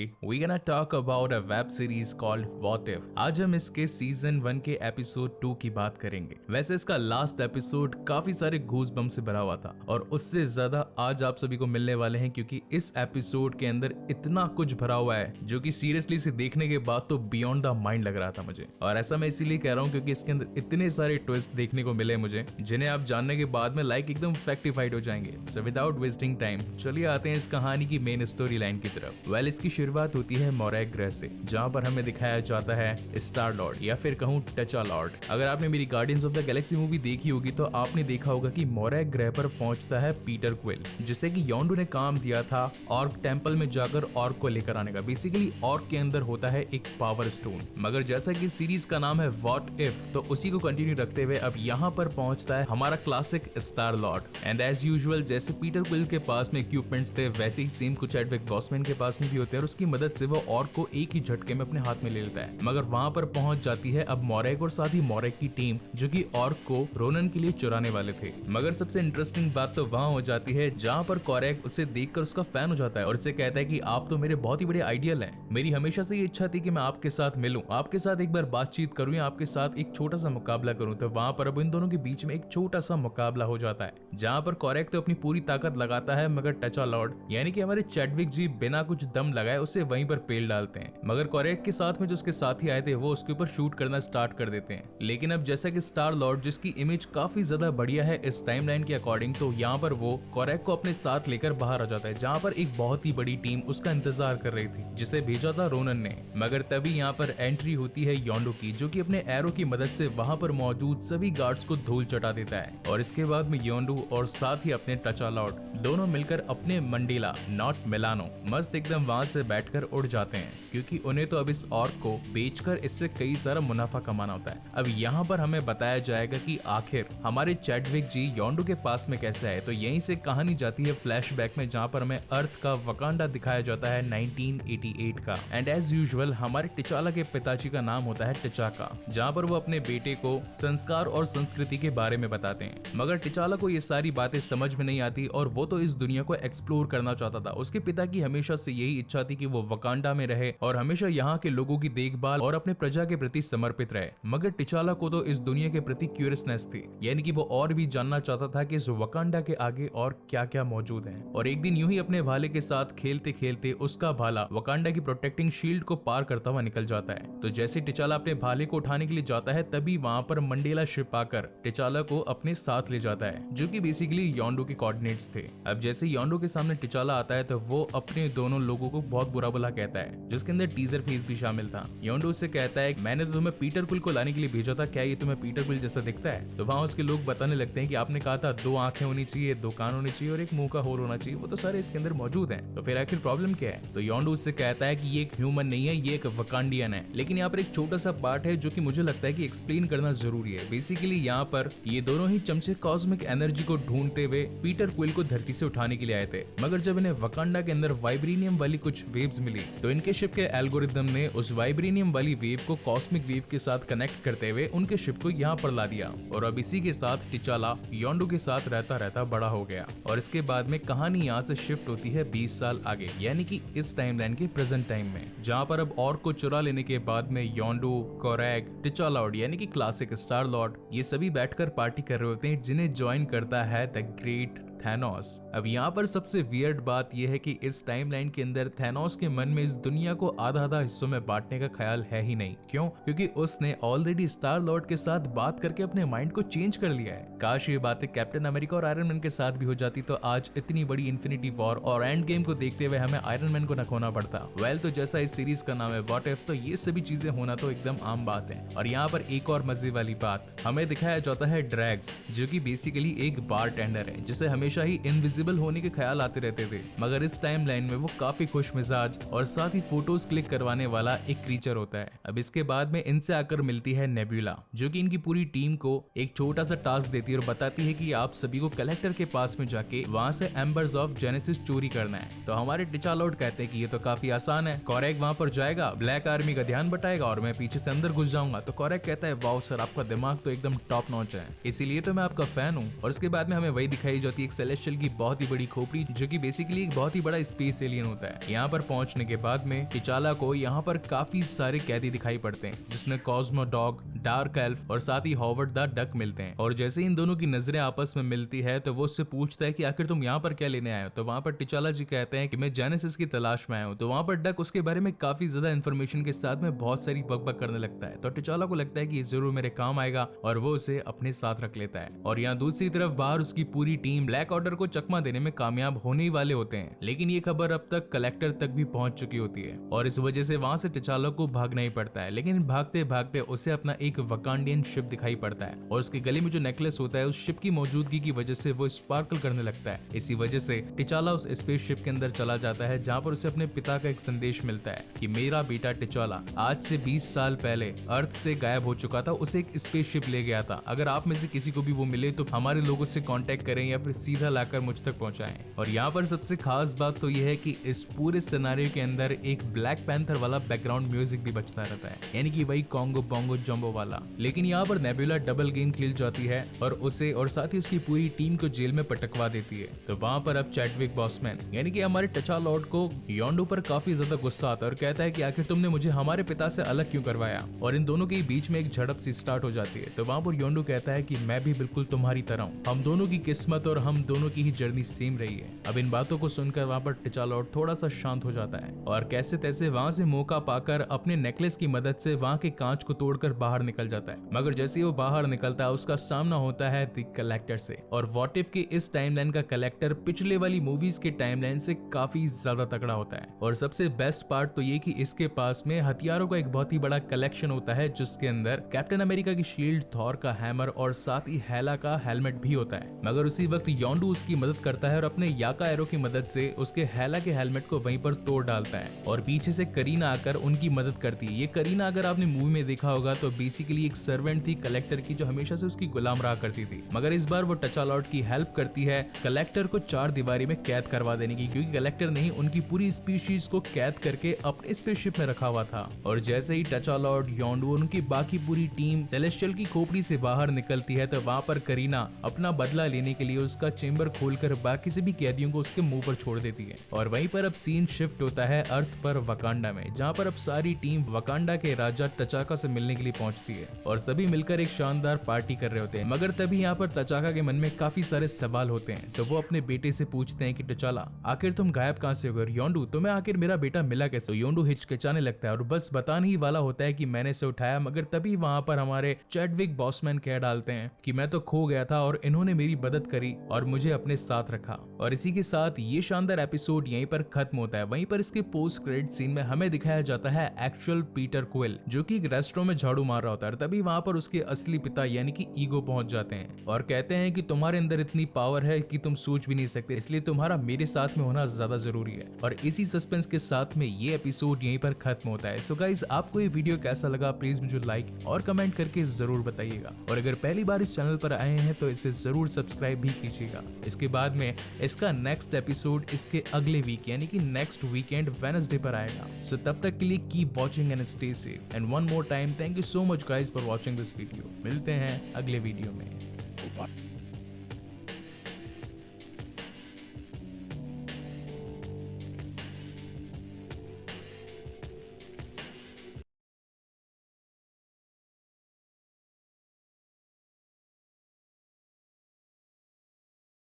We gonna talk about a web series called What If। आज हम इसके season 1 के एपिसोड 2 की बात करेंगे। वैसे इसका लास्ट एपिसोड काफी सारे गूज बम से भरा हुआ था और उससे ज्यादा आज आप सभी को मिलने वाले हैं, क्योंकि इस एपिसोड के अंदर इतना कुछ भरा हुआ है जो कि सीरियसली से देखने के बाद तो बियॉन्ड द माइंड लग रहा था मुझे। और ऐसा मैं इसीलिए कह रहा हूँ क्योंकि इसके अंदर इतने सारे ट्विस्ट देखने को मिले मुझे, जिन्हें आप जानने के बाद में लाइक एकदम फैक्टिफाइड हो जाएंगे। सो विदाउट वेस्टिंग टाइम चलिए आते हैं इस कहानी की मेन स्टोरी लाइन की तरफ। वेल, इसकी शुरुआत होती है मोरैग ग्रह से, जहां पर हमें दिखाया जाता है स्टार लॉर्ड या फिर कहूं टचा लॉर्ड। अगर आपने मेरी guardians of the Galaxy movie देखी होगी तो आपने देखा होगा कि मोरैग ग्रह पर पहुंचता है पीटर क्विल, जिसे कि योंडू ने काम दिया था ऑर्क टेंपल में जाकर ऑर्क को लेकर आने का। बेसिकली ऑर्क के अंदर होता है एक पावर स्टोन, मगर जैसा कि सीरीज का नाम है व्हाट इफ, तो उसी को कंटिन्यू रखते हुए अब यहाँ पर पहुंचता है हमारा classic star lord. And as usual जैसे पीटर क्विल के पास में इक्विपमेंट्स थे, वैसे ही सेम कुछ एडविक बॉसमैन के पास में भी होते हैं और उसकी मदद से वो ऑर्क को एक ही झटके में अपने हाथ में ले लेता है। मगर वहां पर पहुंच जाती है अब मोरैग और साथ ही मोरैग की टीम, जो कि ऑर्क को रोनन के लिए चुराने वाले थे। मगर सबसे इंटरेस्टिंग बात तो वहां हो जाती है जहां पर कोरैग उसे देखकर उसका फैन हो जाता है और उसे कहता है कि आप तो मेरे बहुत ही बड़े आइडियल हैं। मेरी हमेशा से ये इच्छा थी कि मैं आपके साथ मिलूं, आपके साथ एक बार बातचीत करूं या आपके साथ एक छोटा सा मुकाबला करूं। तो वहां पर अब इन दोनों के बीच में एक छोटा सा मुकाबला हो जाता है, जहां पर कोरैग तो अपनी पूरी ताकत लगाता है, मगर टचा लॉर्ड यानी कि हमारे चैडविक जी बिना कुछ दम लगाए उसे वहीं पर पेल डालते हैं। मगर कोरैग के साथ में जो उसके साथी आए थे वो उसके ऊपर शूट करना स्टार्ट कर देते हैं। लेकिन अब जैसा कि स्टार लॉर्ड, जिसकी इमेज काफी ज्यादा बढ़िया है इस टाइमलाइन के अकॉर्डिंग, तो यहाँ पर वो कोरैग को अपने साथ लेकर बाहर आ जाता है, जहाँ पर एक बहुत ही बड़ी टीम उसका इंतजार कर रही थी, जिसे भेजा था रोनन ने। मगर तभी यहाँ पर एंट्री होती है योंडू की, जो कि अपने एरो की मदद से वहां पर मौजूद सभी गार्ड्स को धूल चटा देता है। और इसके बाद में योंडू और साथ ही अपने टचा लॉर्ड दोनों मिलकर अपने मंडेला नॉट मिलानो मस्त एकदम वहां से बैठकर उड़ जाते हैं, क्योंकि उन्हें तो अब इस ऑर्क को बेचकर इससे कई सारा मुनाफा कमाना होता है। अब यहाँ पर हमें बताया जाएगा कि आखिर हमारे चैडविक जी योंडू के पास में कैसे आए। तो यहीं से कहानी जाती है फ्लैशबैक में, जहाँ पर हमें अर्थ का वकांडा दिखाया जाता है 1988 का। एंड एज यूजुअल हमारे टिचाला के पिताजी का नाम होता है टिचाका, जहाँ पर वो अपने बेटे को संस्कार और संस्कृति के बारे में बताते हैं। मगर टिचाला को ये सारी बातें समझ में नहीं आती और वो तो इस दुनिया को एक्सप्लोर करना चाहता था। उसके पिता की हमेशा से यही इच्छा थी कि वो वकांडा में रहे और हमेशा यहाँ के लोगों की देखभाल और अपने प्रजा के प्रति समर्पित रहे। मगर टिचाला को तो इस दुनिया के प्रति क्यूरियसनेस थी, यानी कि वो और भी जानना चाहता था कि इस वकांडा के आगे और क्या क्या मौजूद है। और एक दिन यूं ही अपने भाले के साथ खेलते खेलते उसका भाला वकांडा की प्रोटेक्टिंग शील्ड को पार करता हुआ निकल जाता है। तो जैसे टिचाला अपने भाले को उठाने के लिए जाता है, तभी वहां पर मंडेला शिप आकर टिचाला को अपने साथ ले जाता है, जो कि बेसिकली योंडू के कोऑर्डिनेट्स थे। अब जैसे योंडू के सामने टिचाला आता है तो वो अपने दोनों लोगों को बहुत बुरा भला कहता है, जिसके अंदर टीजर फेज भी शामिल था। योंडू उससे कहता है मैंने तो तुम्हें पीटर क्विल को लाने के लिए भेजा था, क्या ये तुम्हें पीटर क्विल जैसा दिखता है? तो वहाँ उसके लोग बताने लगते हैं कि आपने कहा था 2 आंखें होनी चाहिए, 2 कान होने चाहिए और एक मुंह का होल होना चाहिए, वो तो सारे इसके अंदर मौजूद हैं, तो फिर आखिर प्रॉब्लम क्या है? तो योंडू उससे कहता है कि ये एक ह्यूमन नहीं है, ये एक वकांडियन है। लेकिन यहाँ पर एक छोटा सा पार्ट है जो कि मुझे लगता है कि एक्सप्लेन करना जरूरी है। बेसिकली यहाँ पर ये दोनों ही चमचे कॉस्मिक एनर्जी को ढूंढते हुए पीटर क्विल को धरती से उठाने के लिए आए थे। मगर जब इन्हें वकांडा के अंदर वाइब्रेनियम वाली कुछ वेव्स मिली, तो इनके शिप के एल्गोरिथम ने उस वाइब्रेनियम वाली वेव को कॉस्मिक वेव के साथ कनेक्ट करते हुए उनके शिप को यहाँ पर ला दिया। और अब इसी के साथ टिचाला योंडू के साथ रहता रहता बड़ा हो गया। और इसके बाद में कहानी यहाँ से शिफ्ट होती है 20 साल आगे, यानी कि इस टाइमलाइन के प्रेजेंट टाइम में, जहाँ पर अब ऑर्क को चुरा लेने के बाद में योंडू, कोरैग, टिचाला यानी कि क्लासिक स्टार लॉर्ड, ये सभी बैठकर पार्टी कर रहे होते हैं, जिन्हें ज्वाइन करता है द ग्रेट थैनोस। अब यहाँ पर सबसे वियर्ड बात यह है कि इस टाइमलाइन के अंदर थैनोस के मन में इस दुनिया को आधा आधा हिस्सों में बांटने का ख्याल है ही नहीं। क्यों? क्योंकि उसने ऑलरेडी स्टार लॉर्ड के साथ बात करके अपने माइंड को चेंज कर लिया है। काश ये बातें कैप्टन अमेरिका और आयरन मैन के साथ भी हो जाती तो आज इतनी बड़ी इन्फिनिटी वॉर और एंड गेम को देखते हुए हमें आयरन मैन को न खोना पड़ता। वेल, तो जैसा इस सीरीज का नाम है व्हाट इफ, तो ये सभी चीजें होना तो एकदम आम बात है। और यहाँ पर एक और मजे वाली बात हमें दिखाया जाता है ड्रैग्स, जो कि बेसिकली एक बारटेंडर है, जिसे हमेशा ही इनविजिबल होने के ख्याल आते रहते थे। मगर इस टाइमलाइन में वो काफी खुश मिजाज और साथ ही फोटोज क्लिक करवाने वाला एक क्रीचर होता है। अब इसके बाद में इनसे आकर मिलती है नेबुला, जो कि इनकी पूरी टीम को एक छोटा सा टास्क देती है और बताती है कि आप सभी को कलेक्टर के पास में जाके वहाँ से एम्बर्स ऑफ जेनेसिस चोरी करना है। तो हमारे टिचालॉर्ड कहते हैं कि ये तो काफी आसान है। कोरैग वहाँ पर जाएगा, ब्लैक आर्मी का ध्यान बटाएगा और मैं पीछे से अंदर घुस जाऊंगा। तो कोरैग कहता है वाओ सर, आपका दिमाग तो एकदम टॉप नॉच है, इसीलिए तो मैं आपका फैन हूँ। और उसके बाद में हमें वही दिखाई जाती है एक सेलेस्टियल की बहुत ही बड़ी खोपड़ी, जो कि बेसिकली एक बहुत ही बड़ा स्पेस एलियन होता है। यहाँ पर पहुंचने के बाद में टिचाला को यहाँ पर काफी सारे कैदी दिखाई पड़ते हैं, जिसमें कॉस्मो डॉग, डार्क एल्फ और साथ ही हॉवर्ड द डक मिलते हैं। और जैसे इन दोनों की नजरें आपस में मिलती है तो वो उससे पूछता है कि आखिर तुम यहाँ पर क्या लेने आए हो। तो वहाँ पर टिचाला जी कहते हैं कि मैं जेनेसिस की तलाश में आया हूँ। तो वहाँ पर डक उसके बारे में काफी ज्यादा इन्फॉर्मेशन के साथ में बहुत सारी बकबक करने लगता है। तो टिचाला को लगता है कि ये जरूर मेरे काम आएगा और वो उसे अपने साथ रख लेता है। और यहाँ दूसरी तरफ बाहर उसकी पूरी टीम ब्लैक ऑर्डर को चकमा देने में कामयाब होने ही वाले होते हैं, लेकिन ये खबर अब तक कलेक्टर तक भी पहुंच चुकी होती है और इस वजह से वहां से टिचाला को भागना ही पड़ता है। लेकिन भागते भागते उसे अपना एक वकांडियन शिप दिखाई पड़ता है और उसके गले में जो नेकलेस होता है उस शिप की मौजूदगी की वजह से वो स्पार्कल करने लगता है। इसी वजह से टिचाला उस स्पेस शिप के अंदर चला जाता है, जहाँ पर उसे अपने पिता का एक संदेश मिलता है कि मेरा बेटा टिचाला आज से 20 साल पहले अर्थ से गायब हो चुका था, उसे एक स्पेस शिप ले गया था। अगर आप में से किसी को भी वो मिले तो हमारे लोगों से कांटेक्ट करें या फिर सीधा लाकर मुझ तक पहुंचाएं। और यहाँ पर सबसे खास बात तो यह है कि इस पूरे सिनेरियो के अंदर एक ब्लैक पैंथर वाला बैकग्राउंड म्यूजिक भी बजता रहता है, यानी कि वही कॉन्गो बोंगो जंबो वाला। लेकिन यहाँ पर नेबुला डबल गेम खेल जाती है और उसे और साथ ही उसकी पूरी टीम को जेल में पटकवा देती है। तो वहाँ पर अब चैडविक बॉसमैन यानी कि हमारे टचा लॉर्ड को योंडू पर काफी ज्यादा गुस्सा आता है और कहता है कि आखिर तुमने मुझे हमारे पिता से अलग क्यों करवाया। और इन दोनों के बीच में एक झड़प सी स्टार्ट हो जाती है। तो वहाँ पर योंडू कहता है कि मैं भी बिल्कुल तुम्हारी तरह हूँ, हम दोनों की किस्मत और हम दोनों की ही जर्नी सेम रही है। अब इन बातों को सुनकर वहाँ पर टिचा लॉर्ड थोड़ा सा शांत हो जाता है और कैसे तैसे वहाँ से मौका पाकर अपने नेकलेस की मदद से वहाँ के कांच को तोड़कर बाहर निकल जाता है। मगर जैसे वो बाहर निकलता है उसका सामना होता है द कलेक्टर से। और व्हाट इफ की इस टाइमलाइन का कलेक्टर पिछले वाली मूवीज के टाइमलाइन से काफी ज्यादा तगड़ा होता है। और सबसे बेस्ट पार्ट तो ये कि इसके पास में हथियारों का एक बहुत ही बड़ा कलेक्शन होता है, जिसके अंदर कैप्टन अमेरिका की शील्ड, थॉर का हैमर और साथ ही हेला का हेलमेट भी होता है। मगर उसी वक्त योंडू उसकी मदद करता है और अपने याका एरो की मदद से उसके हेला के हेलमेट को वहीं पर तोड़ डालता है। और पीछे से करीना आकर उनकी मदद करती है। ये करीना अगर आपने मूवी में देखा होगा तो बेसिकली एक सर्वेंट थी कलेक्टर की, जो हमेशा से उसकी गुलाम रहा करती थी। मगर इस बार वो टचा लॉर्ड की हेल्प करती है कलेक्टर को 4 दीवारी में कैद करवा देने की, क्योंकि कलेक्टर ने ही उनकी पूरी स्पीशीज को कैद करके अपने स्पेसशिप में रखा हुआ था। और जैसे ही टचा लॉर्ड, योंडू और उनकी बाकी पूरी टीम सेलेस्टियल की खोपड़ी से बाहर निकलती है तो वहाँ पर करीना अपना बदला लेने के लिए उसका चेंबर खोलकर बाकी से भी कैदियों को उसके मुंह पर छोड़ देती है। और वहीं पर अब सीन शिफ्ट होता है अर्थ पर वकांडा में, जहाँ पर अब सारी टीम वकांडा के राजा तचाका से मिलने के लिए पहुंचती है और सभी मिलकर एक शानदार पार्टी कर रहे होते हैं। मगर तभी यहाँ पर तचाका के मन में काफी सारे सवाल होते हैं। तो वो अपने बेटे से पूछते हैं कि टचाला आखिर तुम गायब कहाँ से हो गए, योंडू तुम्हें आखिर मेरा बेटा मिला कैसे। तो योंडू हिचकिचाने लगता है और बस बताने ही वाला होता है कि मैंने इसे उठाया। मगर तभी वहाँ पर हमारे चैडविक बॉसमैन कह डालते हैं कि मैं तो खो गया था और इन्होंने मेरी मदद करी और मुझे अपने साथ रखा। और इसी के साथ ये शानदार एपिसोड यहीं पर खत्म होता है। वहीं पर इसके पोस्ट क्रेडिट सीन में हमें दिखाया जाता है एक्चुअल पीटर क्विल, जो कि एक रेस्टोरेंट में झाड़ू मार रहा होता है। तभी वहां पर उसके असली पिता यानी कि ईगो पहुंच जाते हैं और कहते हैं कि तुम्हारे अंदर इतनी पावर है कि तुम सोच भी नहीं सकते, इसलिए तुम्हारा मेरे साथ में होना ज्यादा जरूरी है। और इसी सस्पेंस के साथ में ये एपिसोड यहीं पर खत्म होता है। सो गाइस, आपको ये वीडियो कैसा लगा प्लीज मुझे लाइक और कमेंट करके जरूर बताइएगा। और अगर पहली बार इस चैनल पर आए हैं तो इसे जरूर सब्सक्राइब भी कीजिएगा। इसके बाद में इसका नेक्स्ट एपिसोड इसके अगले वीक यानी कि नेक्स्ट वीकेंड वेडनेसडे पर आएगा। सो तब तक के लिए keep watching and stay safe. And one more time thank you so much guys for watching this video. मिलते हैं अगले वीडियो में।